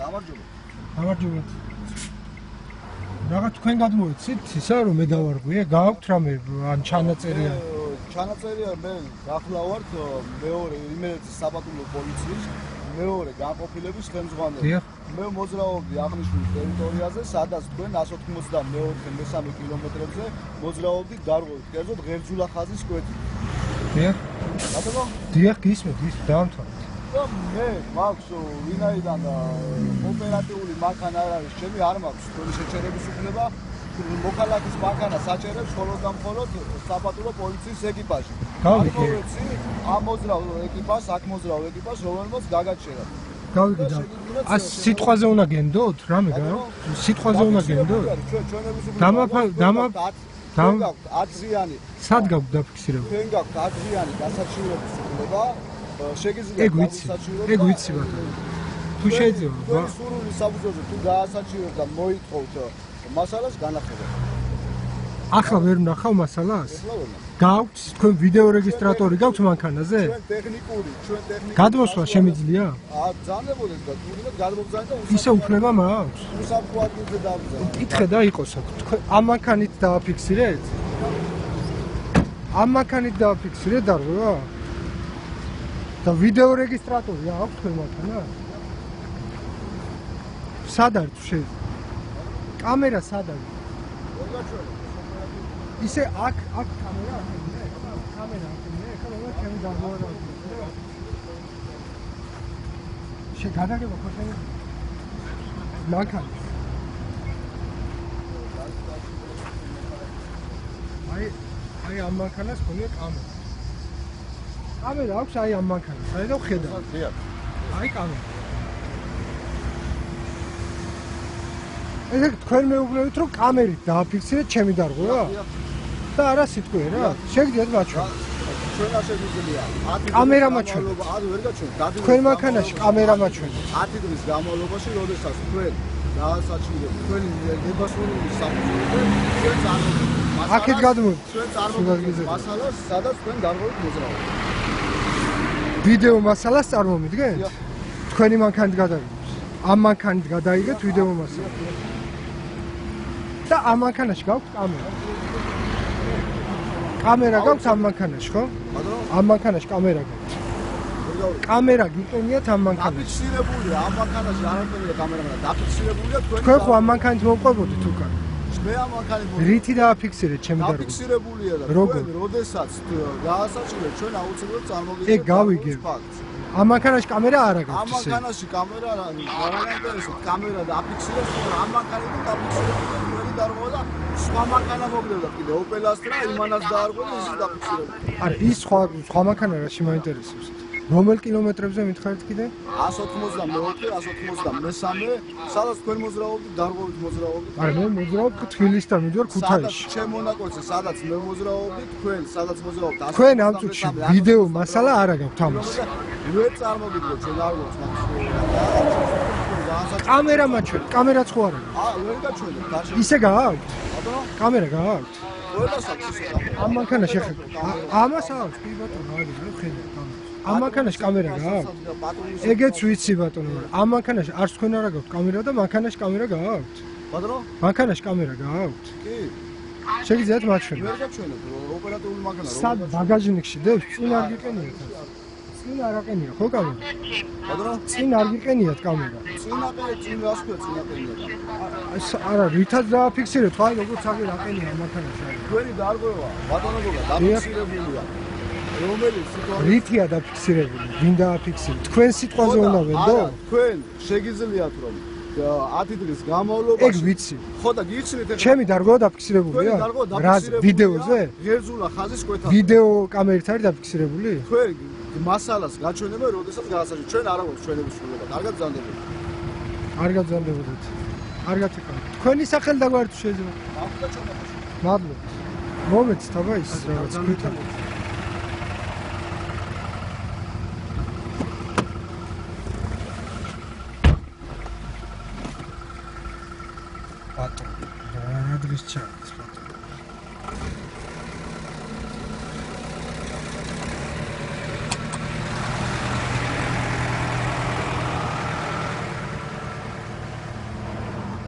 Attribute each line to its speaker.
Speaker 1: გამარჯობა. Რაღაც თქვენ გადმოიცით ისა რომ მე დავარღვია, გააქვთ რამე ან ჩანაწერია?
Speaker 2: ჩანაწერია მე გახლავართ მეორე იმერეთის საბატონო პოლიციის მეორე განყოფილების ხელმძღვანელი. მე მოძრაობდი აღნიშნულ ტერიტორიაზე, სადაც თქვენ 184 კილომეტრებზე მოძრაობდით გარღვევით, კერძოდ ღერძულა ხაზის კვეთით.
Speaker 1: დიახ.
Speaker 2: ბატონო?
Speaker 1: დიახ, გისმენთ, დაამთავრეთ.
Speaker 2: მე მაქვს ვინაიდან ოპერატიული მანქანა არ არის, ჩემი არ მაქვს თქვენი შეჩერების უფლება. მოქალაქის მანქანა საჭერებს მხოლოდ და მხოლოდ საბატონო პოლიციის ეკიპაჟი.
Speaker 1: გავიგე.
Speaker 2: ამ მოძრავ ეკიპაჟს, აქ მოძრავ ეკიპაჟს, რომელმაც გაგაჩერა.
Speaker 1: გავიგე და სიტყვაზე უნდა გენდოთ? რამე გაო? სიტყვაზე უნდა გენდოთ?
Speaker 2: ჩვენების უფლება გაქვთ 10 ზიანი.
Speaker 1: სად გაქვთ დაფიქსირებული?
Speaker 2: თქვენ გაქვთ 10 ზიანი დასაჩივრების უფლება. შეგიძლიათ
Speaker 1: ეგ ვიცი ბატონო. თუ შეიძლება
Speaker 2: სურვილი საფუძველზე თუ გაასაჩივრებთ და მოითხოვთ მასალას განახილოთ.
Speaker 1: ახლა ვერ ვნახავ მასალას? გაქვთ თქვენ ვიდეო რეგისტრატორი გაქვთ მანქანაზე?
Speaker 2: ჩვენ ტექნიკური
Speaker 1: გადმოსვლა შემიძლია?
Speaker 2: ძალებოდეს და თუნდაც გადმოგზავნეთ და
Speaker 1: ისე უფლება მაქვს?
Speaker 2: უსაფრთხო ადგილზე დავგზავნეთ.
Speaker 1: კითხე და იყოს აქ. თქვენ ამ მანქანით დააფიქსირეთ? ამ მანქანით დააფიქსირეთ დარღვევა? და ვიდეო რეგისტრატორი აქვს თქვენ მანქანა? სად არის თუ შეიძლება? კამერა სად არის? ისე აქ კამერა ახლა კამერა ახლა ჩემი დაგმოვარდა. შეგადაგება ხოთენი მანქანა. აი ამ მანქანას ხონია კამერა. კამერა აქვს აი ამ მანქანას. საერთოდ ხედავ. აი კამერა. ეგ თქვენ მეუბნებით რომ კამერით დააფიქსირეთ ჩემი დარღვევა? და არა სიტყვია რა. შეგიძლიათ მაჩვენოთ.
Speaker 2: ჩვენ არ შეგვიძლია.
Speaker 1: კამერა მაჩვენოთ.
Speaker 2: არ ვერ გაჩვენთ.
Speaker 1: თქვენ მანქანაში კამერა მაჩვენოთ.
Speaker 2: 10 დღის განმავლობაში, როდესაც თქვენ გაასაჩივრებთ თქვენი ნებასმენური საფუძველზე, ჩვენ წარმოგვიდგენთ.
Speaker 1: აქეთ გადმოვიდეთ.
Speaker 2: ჩვენ წარმოგვიდგენთ მასალას, სადაც თქვენ გარღვევით მოძრაობთ.
Speaker 1: ვიდეო მასალას წარმომიდგენთ? თქვენი მანქანით გადაიგეთ. ამ მანქანით გადაიგეთ ვიდეო მასალა. და ამ მანქანაში გაქვთ კამერა. კამერა გაქვთ ამ მანქანაში, ხო? ამ მანქანაში კამერა გაქვთ. კამერა გიყენიათ ამ მანქანაში.
Speaker 2: დაფიქსირებულია ამ მანქანაში არაფერია კამერა, დაფიქსირებულია
Speaker 1: თქვენ ხო ამ მანქანით მოვყვებოდით უკან?
Speaker 2: მე ამ მანქანით
Speaker 1: რითი დააფიქსირეთ ჩემი დარღვევა?
Speaker 2: დაფიქსირებულია და თქვენ როდესაც გაასაჩივრებთ ჩვენ აუცილებლად წარმოგიდგენთ.
Speaker 1: ეგ გავიგე. ამ მანქანაში კამერა არ აქვს.
Speaker 2: ამ მანქანაში კამერა არ გაინტერესებს, კამერა დაფიქსირებს, ამ მანქანით დაფიქსირებს თქვენი დარღვევა და სხვა მანქანა მოგდევდა კიდე Opel Astra, იმანაც დაარღვია და ისიც დაფიქსირებდა.
Speaker 1: არა, ის სხვა მანქანა რაში მაინტერესებს? რომელ კილომეტრებზე მითხარით კიდე?
Speaker 2: 184, 183, სადაც თქვენ მოძრაობდით, დარღვევით მოძრაობდით.
Speaker 1: არა, მე მოძრაობ თბილისთან მიდივარ ქუთაისში.
Speaker 2: ჩემ მონაკვეთზე, სადაც მე მოძრაობდით, თქვენ სადაც მოძრაობთ.
Speaker 1: თქვენ ამ წუთში ვიდეო მასალა არ გაქვთ ამას.
Speaker 2: ვერ წარმოგიდგენთ, ჩვენ არ გვაქვს მაგას.
Speaker 1: კამერა მაჩვენეთ, კამერაც ხო არ აქვს?
Speaker 2: ვერ გაჩვენეთ, დაშე.
Speaker 1: ისე გააქვთ?
Speaker 2: ბატონო,
Speaker 1: კამერა გააქვთ?
Speaker 2: ყველას აქვს ისე კამერა.
Speaker 1: ამ მანქანაში ახლა ამას აქვს, კი ბატონო, არის, რა ხედავთ ამას. ამ მანქანაში კამერა გააქვთ? ეგეც ვიცი ბატონო, ამ მანქანაში არც თქვენ არ გაქვთ კამერა და მანქანაში კამერა გააქვთ?
Speaker 2: ბატონო?
Speaker 1: მანქანაში კამერა გააქვთ?
Speaker 2: კი.
Speaker 1: შეგიძლიათ მაჩვენოთ.
Speaker 2: ვერ გაჩვენეთ, ოპერატიული მანქანა.
Speaker 1: სად ბაგაჟნიკში დევს? წინ არ გიყენიათ? წინ არ აყენია ხო კამერა?
Speaker 2: ბატონო?
Speaker 1: წინ არ გიყენიათ კამერა?
Speaker 2: წინ აყენეთ, წინ რას ქვია, წინ აყენიათ.
Speaker 1: არა, რითაც დააფიქსირეთ, აი როგორც აღარ აყენია ამ მანქანაში.
Speaker 2: თქვენი დარღვევა, ბატონო გოგა, დაფიქსირებულია. რომელიც სიტუაცია
Speaker 1: რითია დაფიქსირებული? ვინ დააფიქსირეთ? თქვენ სიტყვაზე უნდა ვენდო?
Speaker 2: თქვენ შეგიძლიათ რომ 10 დღის განმავლობაში
Speaker 1: ეგ ვიცი.
Speaker 2: ხო და გიხსნით ეხლა
Speaker 1: ჩემი დარღვევა დაფიქსირებულია? რა ვიდეოზე?
Speaker 2: ღერძულა ხაზის კვეთაზე.
Speaker 1: ვიდეო კამერით არის დაფიქსირებული?
Speaker 2: თქვენ მასალას გაჩვენებენ, როდესაც გაასაჩივრებთ. ჩვენ არ აქვს ჩვენების სრულება. კარგად გზანდებოდეთ.
Speaker 1: არ გაგზავნებოდეთ. არ გათეკავთ. თქვენი სახელი დაგვართ შეიძლება. მადლობა. მომეცით აბა ის რაღაც ქვითა. ბატონო, რა დღეს ჩადის ბატონო.